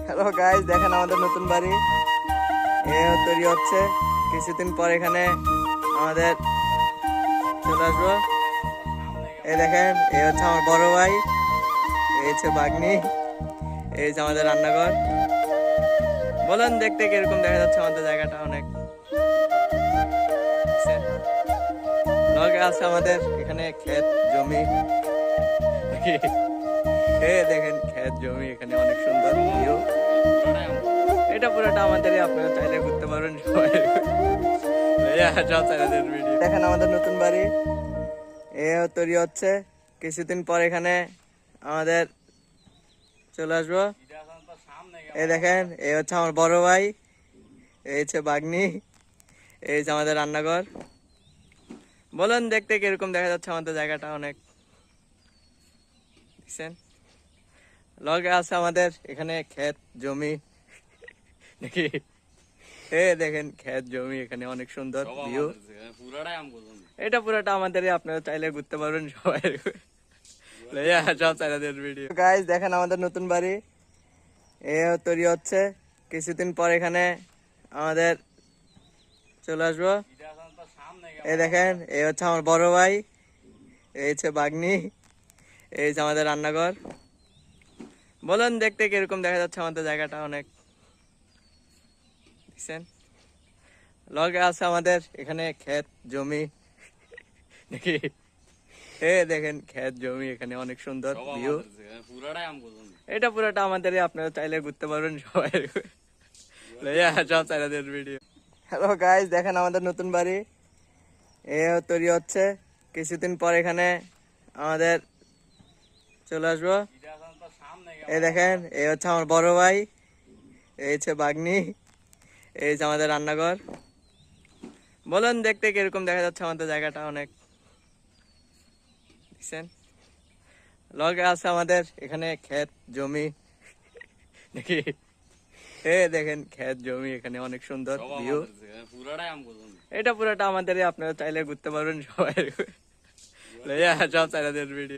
Hello guys, দেখেন আমাদের নতুন বাড়ি তৈরি হচ্ছে। কিছুদিন পর এখানে আমাদের চলে আসবো। এই দেখেন, এই হচ্ছে আমার বড় ভাই, এই হচ্ছে বাগনি, এই হচ্ছে আমাদের রান্নাঘর। বলেন দেখতে কিরকম দেখা যাচ্ছে আমাদের জায়গাটা। অনেক লগে আছে আমাদের এখানে ক্ষেত জমি। দেখেন ক্ষেত জমি, এখানে অনেক সুন্দর ভিউ। এটা পুরোটা আমাদেরই, আপনারা চাইলে ঘুরতে পারবেন সবাই। দেখেন আমাদের নতুন বাড়ি তৈরি হচ্ছে। কিছুদিন পর এখানে আমাদের চলে আসবো। এই দেখেন, এই হচ্ছে আমার বড় ভাই, এই হচ্ছে বাগনি, এই হচ্ছে আমাদের রান্নাঘর। বলেন দেখতে কিরকম দেখা যাচ্ছে আমাদের জায়গাটা। অনেক দেখছেন, লগে আছে আমাদের এখানে ক্ষেত জমি। দেখি দেখেন ক্ষেত জমি, এখানে অনেক সুন্দর ভিউ। এটা পুরোটা আমাদেরই, আপনারা চাইলে ঘুরতে পারবেন সবাই। ভিডিও গাইস, দেখেন আমাদের নতুন বাড়ি তৈরি হচ্ছে। কিছুদিন পর এখানে আমাদের চলে আসবো। এই দেখেন, এই হচ্ছে আমার বড় ভাই, এই হচ্ছে বাগনি, এই হচ্ছে আমাদের রান্নাঘর। বলেন দেখতে কিরকম দেখা যাচ্ছে আমাদের জায়গাটা। অনেক দেখছেন, লগে আছে আমাদের এখানে ক্ষেত জমি। দেখি দেখেন ক্ষেত জমি, এখানে অনেক সুন্দর ভিউ। এটা পুরোটা আমাদেরই, আপনারা চাইলে ঘুরতে পারবেন সবাই। ভিডিও হ্যালো গাইস, দেখেন আমাদের নতুন বাড়ি তৈরি হচ্ছে। কিছুদিন পর এখানে আমাদের চলে আসবো। এই দেখেন, এই হচ্ছে আমার বড় ভাই, এই হচ্ছে বাগনি, এই হচ্ছে আমাদের রান্নাঘর। বলেন দেখতে কিরকম দেখা যাচ্ছে আমাদের জায়গাটা। অনেক দেখছেন, লগে আছে আমাদের এখানে ক্ষেত জমি। দেখি দেখেন ক্ষেত জমি, এখানে অনেক সুন্দর ভিউ। এটা পুরোটা আমাদেরই, আপনারা চাইলে ঘুরতে পারবেন সবাই। ভিডিও